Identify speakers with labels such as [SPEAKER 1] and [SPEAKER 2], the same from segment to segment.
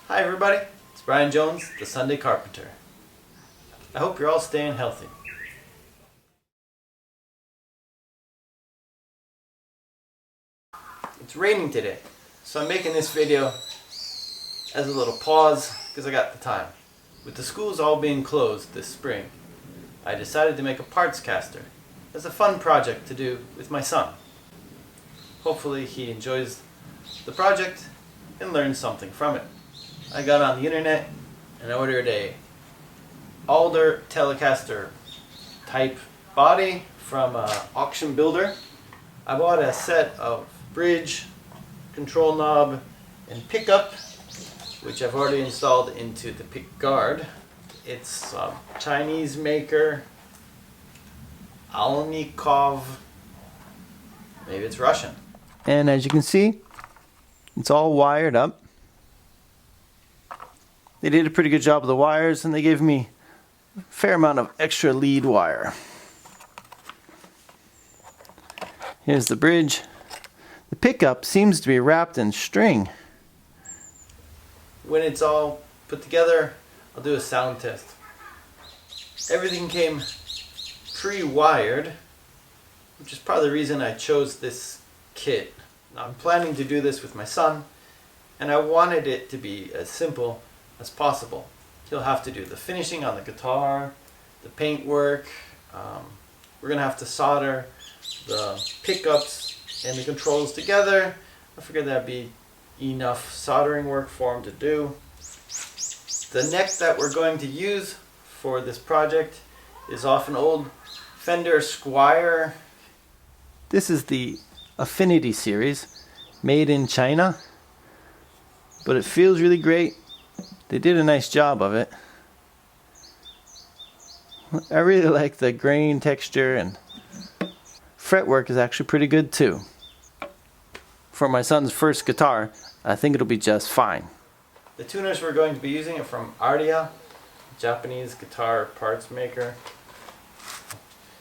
[SPEAKER 1] Hi everybody, it's Brian Jones, the Sunday Carpenter. I hope you're all staying healthy. It's raining today, so I'm making this video as a little pause because I got the time. With the schools all being closed this spring, I decided to make a parts caster as a fun project to do with my son. Hopefully he enjoys the project and learns something from it. I got on the internet and I ordered a alder Telecaster type body from an auction builder. I bought a set of bridge, control knob, and pickup, which I've already installed into the pick guard. It's a Chinese maker, Alnikov, maybe it's Russian. And as you can see, it's all wired up. They did a pretty good job of the wires, and they gave me a fair amount of extra lead wire. Here's the bridge. The pickup seems to be wrapped in string. When it's all put together, I'll do a sound test. Everything came pre-wired, which is part of the reason I chose this kit. Now, I'm planning to do this with my son, and I wanted it to be as simple as possible. He'll have to do the finishing on the guitar, the paint work. We're going to have to solder the pickups and the controls together. I figured that'd be enough soldering work for him to do. The neck that we're going to use for this project is off an old Fender Squier. This is the Affinity series, made in China, but it feels really great. They did a nice job of it. I really like the grain texture, and fretwork is actually pretty good too. For my son's first guitar, I think it'll be just fine. The tuners we're going to be using are from Ardia, Japanese guitar parts maker.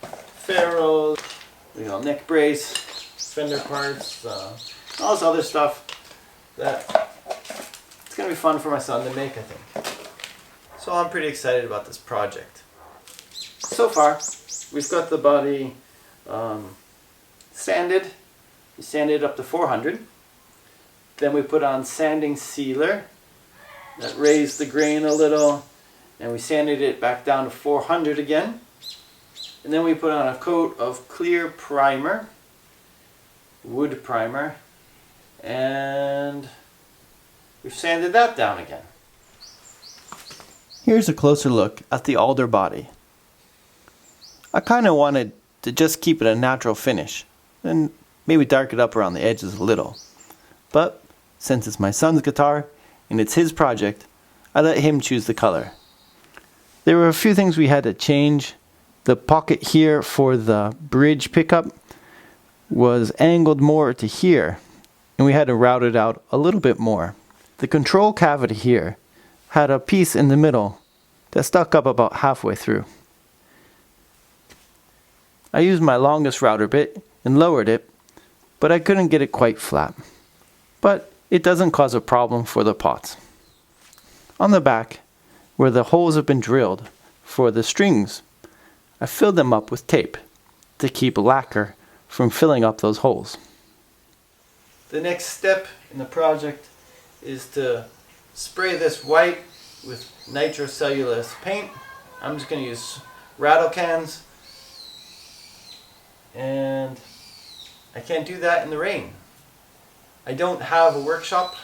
[SPEAKER 1] Ferrules, neck brace, fender parts, all this other stuff that it's going to be fun for my son to make, I think. So I'm pretty excited about this project. So far, we've got the body sanded. We sanded up to 400. Then we put on sanding sealer that raised the grain a little, and we sanded it back down to 400 again. And then we put on a coat of clear primer, wood primer, and we've sanded that down again. Here's a closer look at the alder body. I kind of wanted to just keep it a natural finish and maybe darken it up around the edges a little. But since it's my son's guitar and it's his project, I let him choose the color. There were a few things we had to change. The pocket here for the bridge pickup was angled more to here, and we had to route it out a little bit more. The control cavity here had a piece in the middle that stuck up about halfway through. I used my longest router bit and lowered it, but I couldn't get it quite flat. But it doesn't cause a problem for the pots. On the back, where the holes have been drilled for the strings, I filled them up with tape to keep lacquer from filling up those holes. The next step in the project is to spray this white with nitrocellulose paint. I'm just going to use rattle cans, and I can't do that in the rain. I don't have a workshop.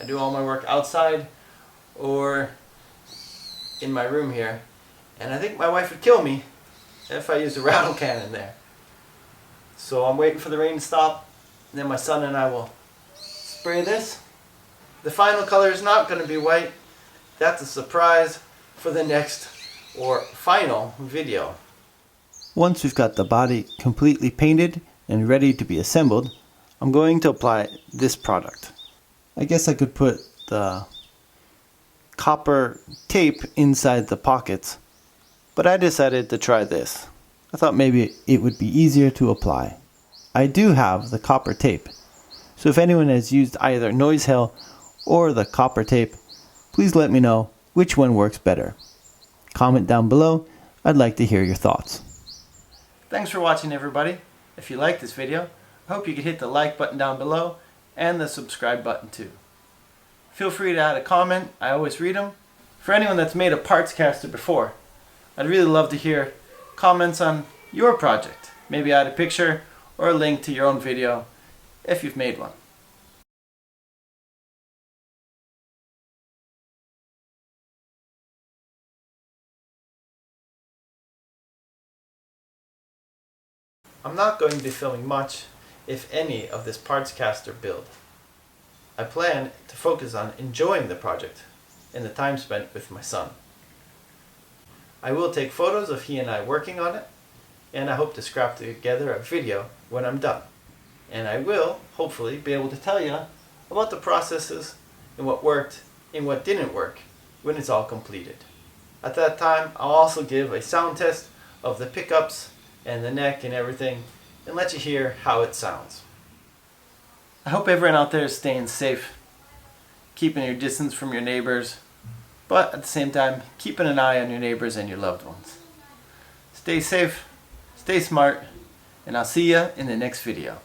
[SPEAKER 1] I do all my work outside or in my room here, and I think my wife would kill me if I used a rattle can in there. So I'm waiting for the rain to stop, and then my son and I will spray this. The final color is not going to be white. That's a surprise for the next or final video. Once we've got the body completely painted and ready to be assembled, I'm going to apply this product. I guess I could put the copper tape inside the pockets, but I decided to try this. I thought maybe it would be easier to apply. I do have the copper tape, so if anyone has used either noise hail or the copper tape,
[SPEAKER 2] Please let me know which one works better. Comment down below. I'd like to hear your thoughts.
[SPEAKER 1] Thanks for watching, everybody. If you liked this video, I hope you could hit the like button down below and the subscribe button too. Feel free to add a comment. I always read them. For anyone that's made a Partscaster before, I'd really love to hear comments on your project. Maybe add a picture or a link to your own video if you've made one. I'm not going to be filming much, if any, of this Partscaster build. I plan to focus on enjoying the project and the time spent with my son. I will take photos of he and I working on it, and I hope to scrap together a video when I'm done. And I will, hopefully, be able to tell you about the processes and what worked and what didn't work when it's all completed. At that time, I'll also give a sound test of the pickups and the neck and everything, and let you hear how it sounds. I hope everyone out there is staying safe, keeping your distance from your neighbors, but at the same time, keeping an eye on your neighbors and your loved ones. Stay safe, stay smart, and I'll see you in the next video.